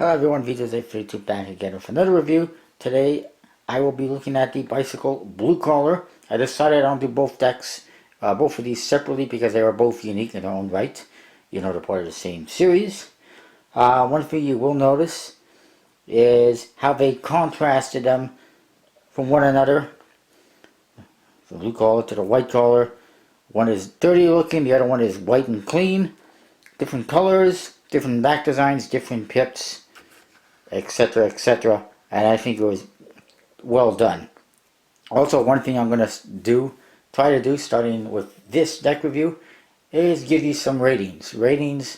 Hello everyone, VJ's832 back again with another review. Today I will be looking at the bicycle Blue Collar. I decided I don't do both decks, both of these separately because they are both unique in their own right. You know they're part of the same series. One thing you will notice is how they contrasted them from one another. The Blue Collar to the White Collar. One is dirty looking, the other one is white and clean. Different colors, different back designs, different pips, etc, etc, and I think it was well done. Also, one thing I'm going to try to do starting with this deck review is give you some ratings. Ratings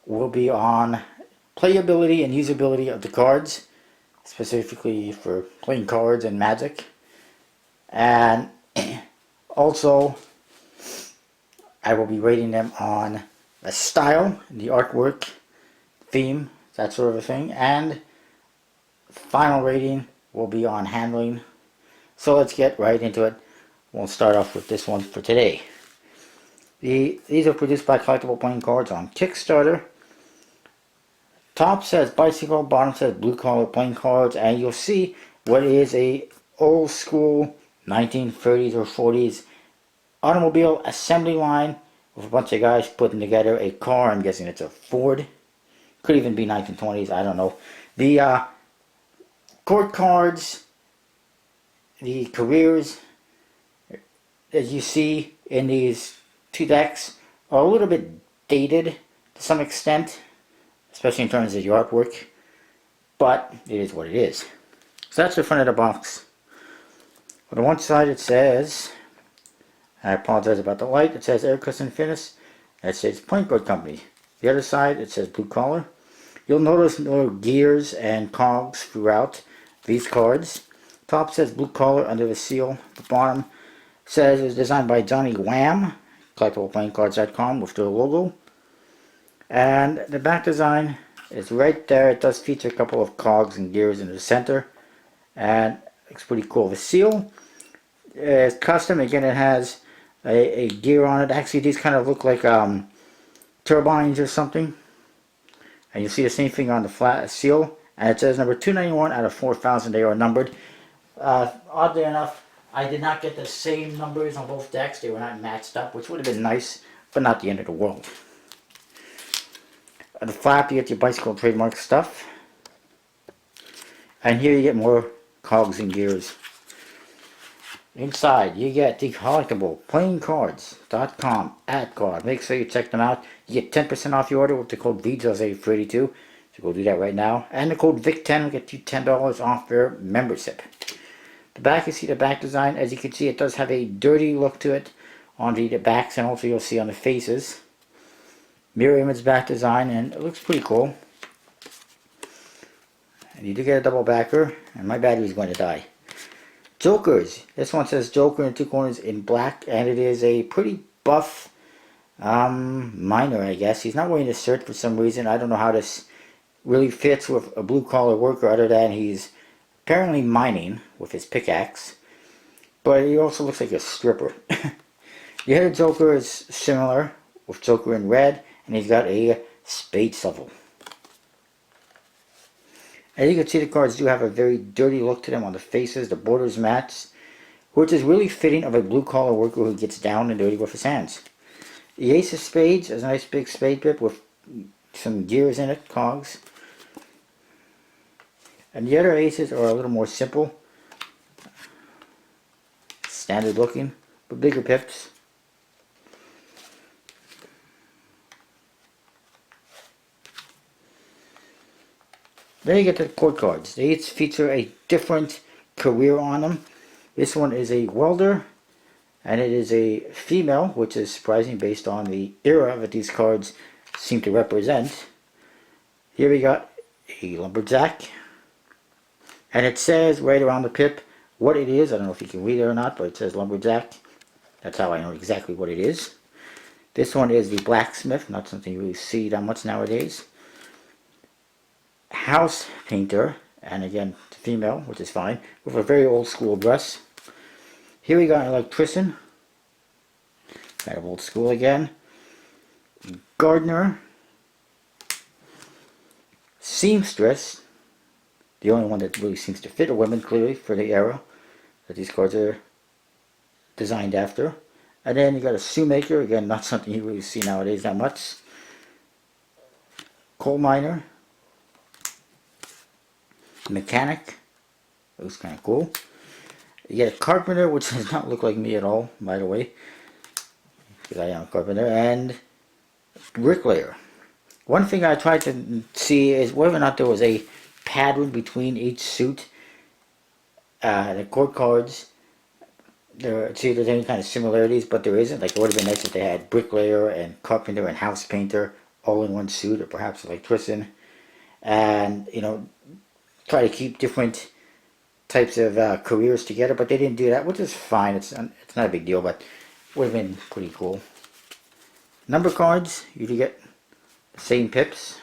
will be on playability and usability of the cards, specifically for playing cards and Magic, and also I will be rating them on the style, the artwork, theme, that sort of a thing, and final rating will be on handling. So let's get right into it. We'll start off with this one for today. These are produced by Collectible Playing Cards on Kickstarter. Top says bicycle, bottom says Blue Collar Playing Cards, and you'll see what is a old school 1930s or 40s automobile assembly line with a bunch of guys putting together a car. I'm guessing it's a Ford. Could even be 1920s, I don't know. The court cards, the careers, as you see in these two decks, are a little bit dated to some extent, especially in terms of the artwork, but it is what it is. So that's the front of the box. On the one side it says, I apologize about the light, it says Air Custom Fitness, and it says Playing Card Company. The other side it says Blue Collar. You'll notice no gears and cogs throughout these cards. Top says Blue Collar under the seal. The bottom says it was designed by Johnny Wham, collectibleplayingcards.com, with their logo. And the back design is right there. It does feature a couple of cogs and gears in the center, and it's pretty cool. The seal is custom. Again, it has a gear on it. Actually, these kind of look like turbines or something. And you see the same thing on the flat seal, and it says number 291 out of 4,000. They are numbered. Oddly enough, I did not get the same numbers on both decks. They were not matched up, which would have been nice, but not the end of the world. On the flap, you get your bicycle trademark stuff, and here you get more cogs and gears. Inside, you get the collectible playingcards.com ad card. Make sure you check them out. You get 10% off your order with the code VJS832. So go do that right now. And the code VIC10 will get you $10 off their membership. The back, you see the back design. As you can see, it does have a dirty look to it on the backs, and also you'll see on the faces. Mirror image back design, and it looks pretty cool. And you do get a double backer, and my battery is going to die. Jokers. This one says Joker in two corners in black, and it is a pretty buff miner, I guess. He's not wearing a shirt for some reason. I don't know how this really fits with a blue collar worker, other than he's apparently mining with his pickaxe. But he also looks like a stripper. The other Joker is similar, with Joker in red, and he's got a spade shovel. As you can see, the cards do have a very dirty look to them on the faces. The borders match, which is really fitting of a blue-collar worker who gets down and dirty with his hands. The Ace of Spades is a nice big spade pip with some gears in it, cogs. And the other aces are a little more simple, standard looking, but bigger pips. Then you get the court cards. They each feature a different career on them. This one is a welder, and it is a female, which is surprising based on the era that these cards seem to represent. Here we got a lumberjack, and it says right around the pip what it is. I don't know if you can read it or not, but it says lumberjack. That's how I know exactly what it is. This one is the blacksmith, not something you really see that much nowadays. House painter, and again female, which is fine, with a very old school dress. Here we got an electrician, kind of old school again. Gardener, seamstress, the only one that really seems to fit a woman, clearly, for the era that these cards are designed after. And then you got a shoemaker, again, not something you really see nowadays that much. Coal miner, mechanic, looks kind of cool. You get a carpenter, which does not look like me at all, by the way, because I am a carpenter, and bricklayer. One thing I tried to see is whether or not there was a pattern between each suit. The court cards, see if there's any kind of similarities, but there isn't. Like, it would have been nice if they had bricklayer and carpenter and house painter all in one suit, or perhaps electrician, and, you know, try to keep different types of careers together, but they didn't do that, which is fine. It's not a big deal, but would have been pretty cool. Number cards, you do get the same pips.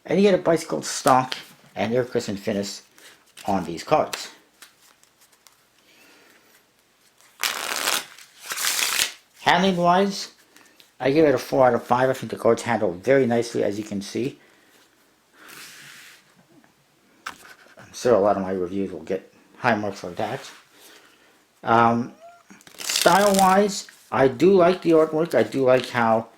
And you get a bicycle stock and air cushion finish on these cards. Handling wise, I give it a 4 out of 5. I think the cards handle very nicely, as you can see. I'm sure a lot of my reviews will get high marks like that. Style wise, I do like the artwork. I do like how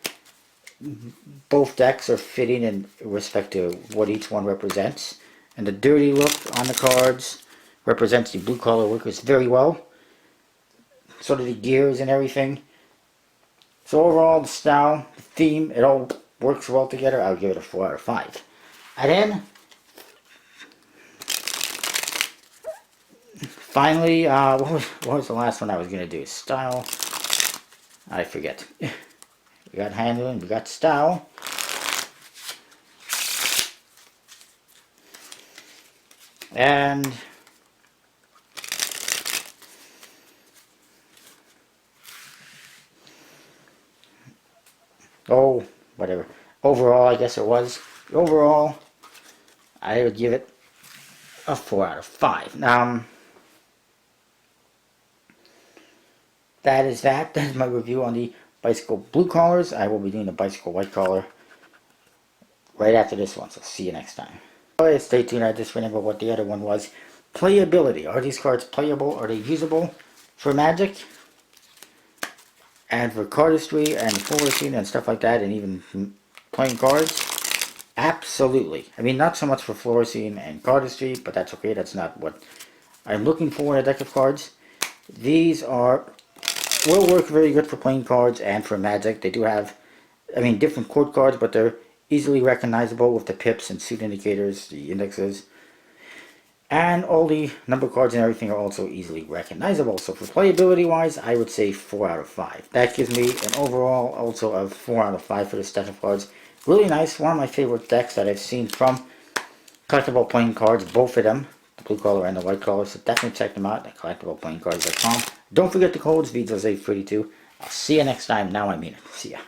both decks are fitting in respect to what each one represents. And the dirty look on the cards represents the blue collar workers very well. Sort of the gears and everything. So overall, the style, the theme, it all works well together. I'll give it a 4 out of 5. And then, finally, what was the last one I was going to do? Style. I forget. We got handling, we got style. And oh, whatever. Overall, I guess it was. Overall, I would give it a 4 out of 5. That is that. That is my review on the bicycle blue collars. I will be doing the bicycle white collar right after this one, so see you next time. Alright, stay tuned. I just remember what the other one was. Playability. Are these cards playable? Are they usable for Magic? And for cardistry and flourishing and stuff like that, and even playing cards? Absolutely. I mean, not so much for flourishing and cardistry, but that's okay. That's not what I'm looking for in a deck of cards. These will work very good for playing cards and for Magic. They do have, I mean, different court cards, but they're easily recognizable with the pips and suit indicators, the indexes. And all the number cards and everything are also easily recognizable. So for playability wise, I would say 4 out of 5. That gives me an overall also of 4 out of 5 for this deck of cards. Really nice. One of my favorite decks that I've seen from collectible playing cards, both of them, the blue collar and the white collar. So definitely check them out at collectibleplayingcards.com. Don't forget the codes, VJose32. I'll see you next time. Now I mean it. See ya.